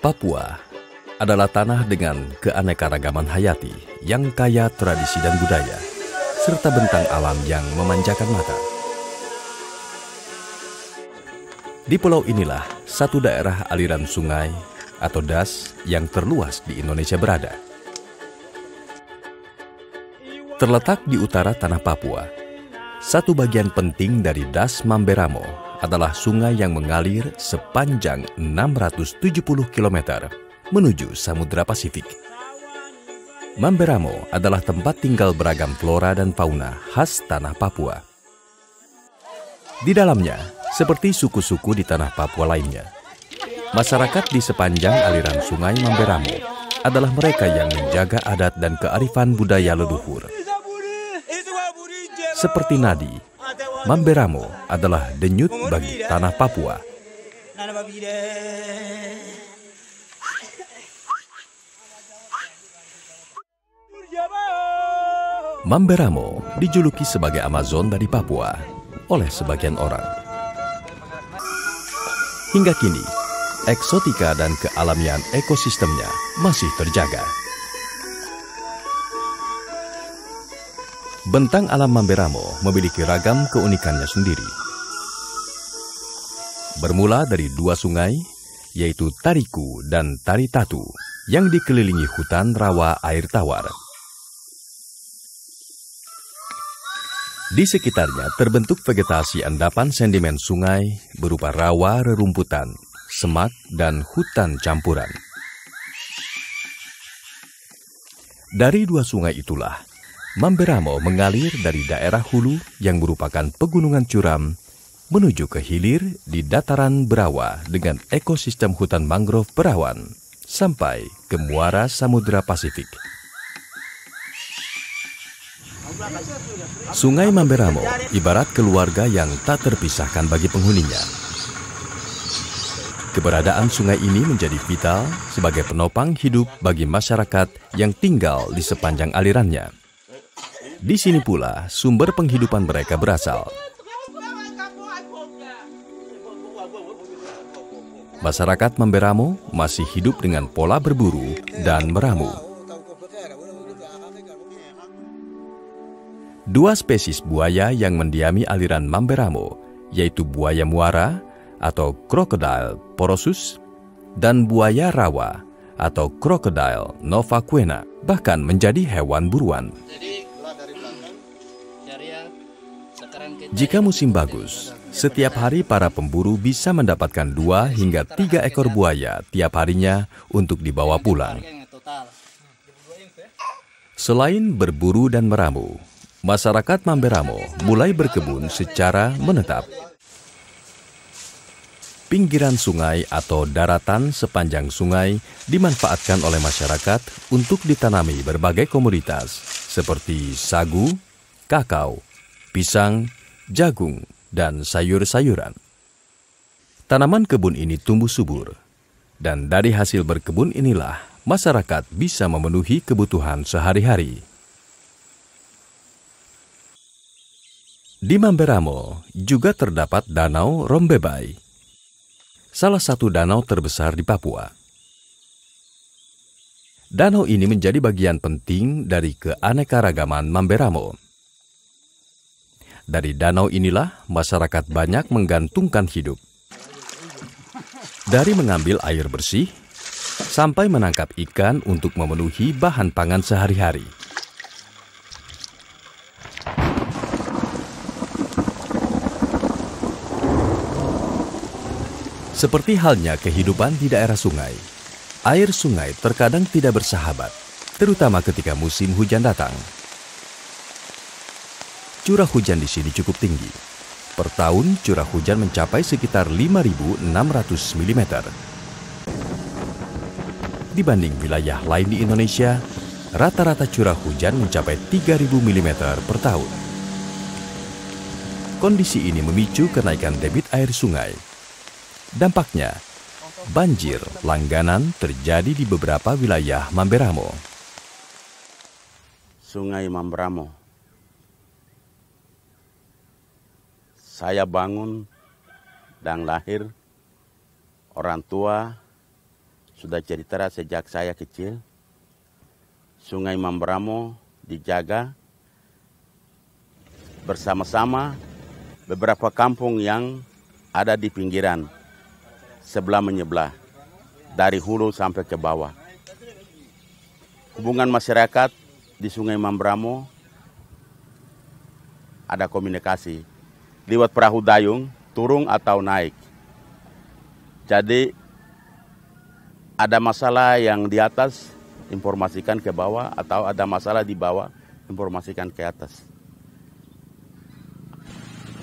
Papua adalah tanah dengan keanekaragaman hayati yang kaya tradisi dan budaya, serta bentang alam yang memanjakan mata. Di pulau inilah satu daerah aliran sungai atau das yang terluas di Indonesia berada. Terletak di utara tanah Papua, satu bagian penting dari das Mamberamo adalah sungai yang mengalir sepanjang 670 km menuju Samudra Pasifik. Mamberamo adalah tempat tinggal beragam flora dan fauna khas tanah Papua. Di dalamnya, seperti suku-suku di tanah Papua lainnya, masyarakat di sepanjang aliran sungai Mamberamo adalah mereka yang menjaga adat dan kearifan budaya leluhur. Seperti nadi, Mamberamo adalah denyut bagi tanah Papua. Mamberamo dijuluki sebagai Amazon dari Papua oleh sebagian orang. Hingga kini, eksotika dan kealamian ekosistemnya masih terjaga. Bentang alam Mamberamo memiliki ragam keunikannya sendiri. Bermula dari dua sungai, yaitu Tariku dan Taritatu, yang dikelilingi hutan rawa air tawar. Di sekitarnya terbentuk vegetasi endapan sedimen sungai berupa rawa rerumputan, semak, dan hutan campuran. Dari dua sungai itulah, Mamberamo mengalir dari daerah hulu yang merupakan pegunungan curam menuju ke hilir di dataran berawa dengan ekosistem hutan mangrove berawan sampai ke muara Samudra Pasifik. Sungai Mamberamo ibarat keluarga yang tak terpisahkan bagi penghuninya. Keberadaan sungai ini menjadi vital sebagai penopang hidup bagi masyarakat yang tinggal di sepanjang alirannya. Di sini pula sumber penghidupan mereka berasal. Masyarakat Mamberamo masih hidup dengan pola berburu dan meramu. Dua spesies buaya yang mendiami aliran Mamberamo, yaitu buaya muara atau Crocodile porosus dan buaya rawa atau Crocodile novaquena, bahkan menjadi hewan buruan. Jika musim bagus, setiap hari para pemburu bisa mendapatkan 2 hingga 3 ekor buaya tiap harinya untuk dibawa pulang. Selain berburu dan meramu, masyarakat Mamberamo mulai berkebun secara menetap. Pinggiran sungai atau daratan sepanjang sungai dimanfaatkan oleh masyarakat untuk ditanami berbagai komoditas seperti sagu, kakao, pisang, jagung, dan sayur-sayuran. Tanaman kebun ini tumbuh subur, dan dari hasil berkebun inilah masyarakat bisa memenuhi kebutuhan sehari-hari. Di Mamberamo juga terdapat Danau Rombebai, salah satu danau terbesar di Papua. Danau ini menjadi bagian penting dari keanekaragaman Mamberamo. Dari danau inilah masyarakat banyak menggantungkan hidup. Dari mengambil air bersih, sampai menangkap ikan untuk memenuhi bahan pangan sehari-hari. Seperti halnya kehidupan di daerah sungai, air sungai terkadang tidak bersahabat, terutama ketika musim hujan datang. Curah hujan di sini cukup tinggi. Per tahun, curah hujan mencapai sekitar 5.600 mm. Dibanding wilayah lain di Indonesia, rata-rata curah hujan mencapai 3.000 mm per tahun. Kondisi ini memicu kenaikan debit air sungai. Dampaknya, banjir langganan terjadi di beberapa wilayah Mamberamo. Sungai Mamberamo. Saya bangun dan lahir, orang tua sudah cerita sejak saya kecil. Sungai Mamberamo dijaga bersama-sama beberapa kampung yang ada di pinggiran sebelah menyebelah dari hulu sampai ke bawah. Hubungan masyarakat di Sungai Mamberamo ada komunikasi lewat perahu dayung, turun atau naik. Jadi ada masalah yang di atas, informasikan ke bawah, atau ada masalah di bawah, informasikan ke atas.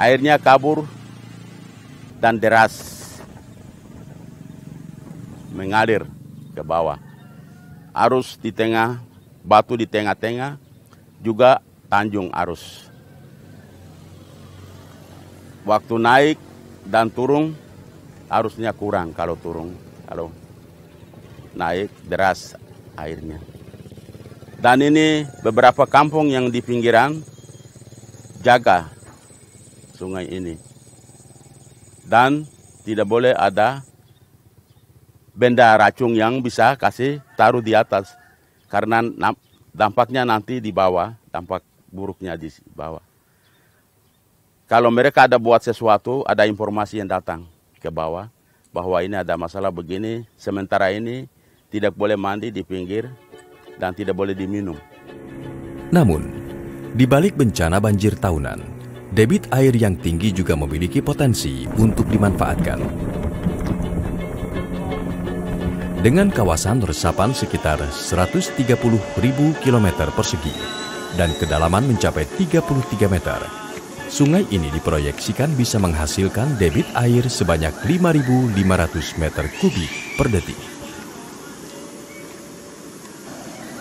Airnya kabur dan deras mengalir ke bawah. Arus di tengah, batu di tengah-tengah, juga tanjung arus. Waktu naik dan turun, arusnya kurang kalau turun. Kalau naik, deras airnya. Dan ini beberapa kampung yang di pinggiran jaga sungai ini. Dan tidak boleh ada benda racun yang bisa kasih taruh di atas. Karena dampaknya nanti di bawah, dampak buruknya di bawah. Kalau mereka ada buat sesuatu, ada informasi yang datang ke bawah, bahwa ini ada masalah begini, sementara ini tidak boleh mandi di pinggir, dan tidak boleh diminum. Namun, di balik bencana banjir tahunan, debit air yang tinggi juga memiliki potensi untuk dimanfaatkan. Dengan kawasan resapan sekitar 130.000 km persegi dan kedalaman mencapai 33 meter, sungai ini diproyeksikan bisa menghasilkan debit air sebanyak 5.500 meter kubik per detik.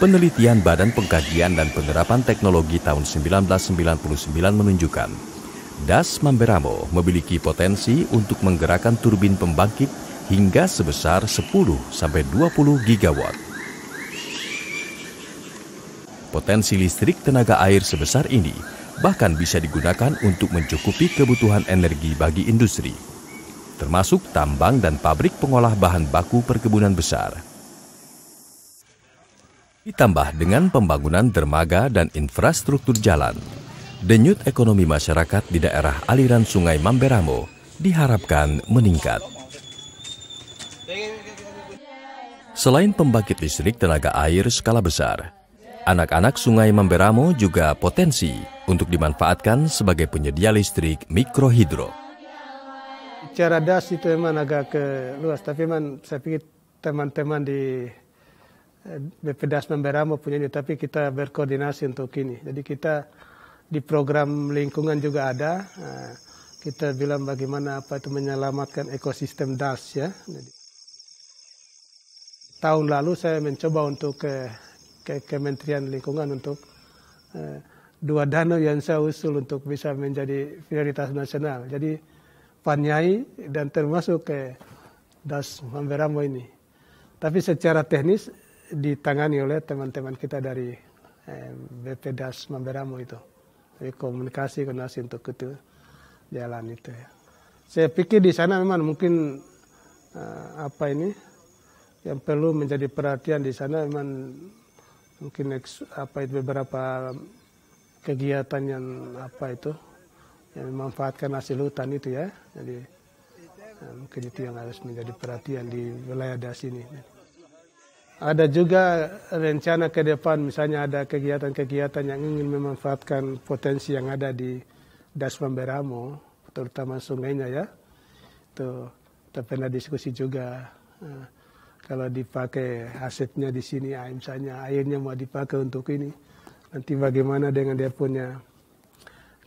Penelitian Badan Pengkajian dan Penerapan Teknologi tahun 1999 menunjukkan, Das Mamberamo memiliki potensi untuk menggerakkan turbin pembangkit hingga sebesar 10-20 gigawatt. Potensi listrik tenaga air sebesar ini bahkan bisa digunakan untuk mencukupi kebutuhan energi bagi industri, termasuk tambang dan pabrik pengolah bahan baku perkebunan besar. Ditambah dengan pembangunan dermaga dan infrastruktur jalan, denyut ekonomi masyarakat di daerah aliran Sungai Mamberamo diharapkan meningkat. Selain pembangkit listrik tenaga air skala besar, anak-anak Sungai Mamberamo juga potensi untuk dimanfaatkan sebagai penyedia listrik mikrohidro. Cara das itu memang agak luas, tapi memang saya pikir teman-teman di BP Das Mamberamo punya ini, tapi kita berkoordinasi untuk ini. Jadi kita di program lingkungan juga ada, kita bilang bagaimana apa itu menyelamatkan ekosistem das ya. Jadi, tahun lalu saya mencoba untuk ke Kementerian Lingkungan untuk 2 danau yang saya usul untuk bisa menjadi prioritas nasional. Jadi Panyai dan termasuk ke Das Mamberamo ini. Tapi secara teknis ditangani oleh teman-teman kita dari BP Das Mamberamo itu. Jadi koordinasi untuk itu jalan itu ya. Saya pikir di sana memang mungkin yang perlu menjadi perhatian di sana memang mungkin beberapa kegiatan yang yang memanfaatkan hasil hutan itu ya. Jadi mungkin itu yang harus menjadi perhatian di wilayah das ini. Ada juga rencana ke depan, misalnya ada kegiatan-kegiatan yang ingin memanfaatkan potensi yang ada di Das Mamberamo, terutama sungainya ya. Itu kita pernah diskusi juga. Kalau dipakai asetnya di sini, misalnya airnya mau dipakai untuk ini, nanti bagaimana dengan dia punya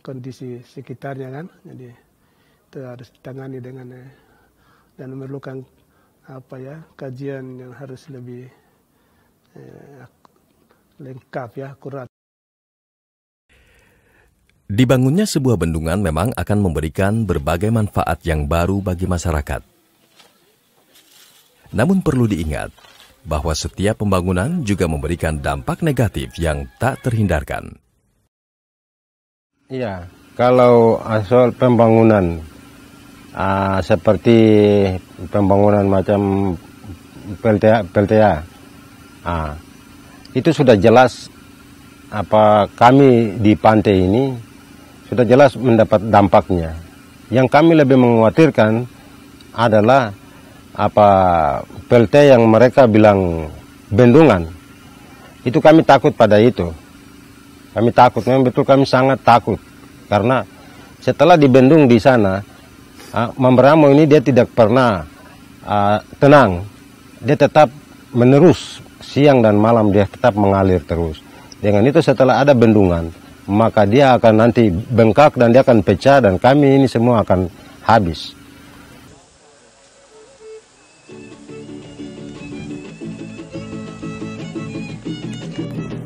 kondisi sekitarnya kan? Jadi itu harus ditangani dengan dan memerlukan kajian yang harus lebih lengkap ya, akurat. Dibangunnya sebuah bendungan memang akan memberikan berbagai manfaat yang baru bagi masyarakat. Namun perlu diingat bahwa setiap pembangunan juga memberikan dampak negatif yang tak terhindarkan. Iya, kalau asal pembangunan seperti pembangunan macam PLTA. Nah, itu sudah jelas kami di pantai ini sudah jelas mendapat dampaknya. Yang kami lebih mengkhawatirkan adalah PLT yang mereka bilang bendungan. Itu kami takut pada itu. Kami takut, memang betul kami sangat takut. Karena setelah dibendung di sana, Mamberamo ini dia tidak pernah tenang. Dia tetap menerus, siang dan malam dia tetap mengalir terus. Dengan itu setelah ada bendungan, maka dia akan nanti bengkak dan dia akan pecah dan kami ini semua akan habis.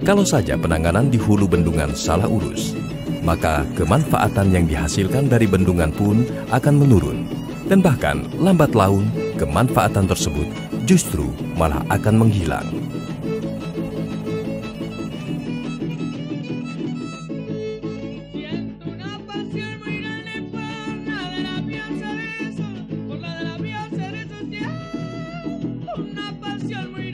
Kalau saja penanganan di hulu bendungan salah urus, maka kemanfaatan yang dihasilkan dari bendungan pun akan menurun. Dan bahkan lambat laun, kemanfaatan tersebut justru malah akan menghilang. Una pasión muy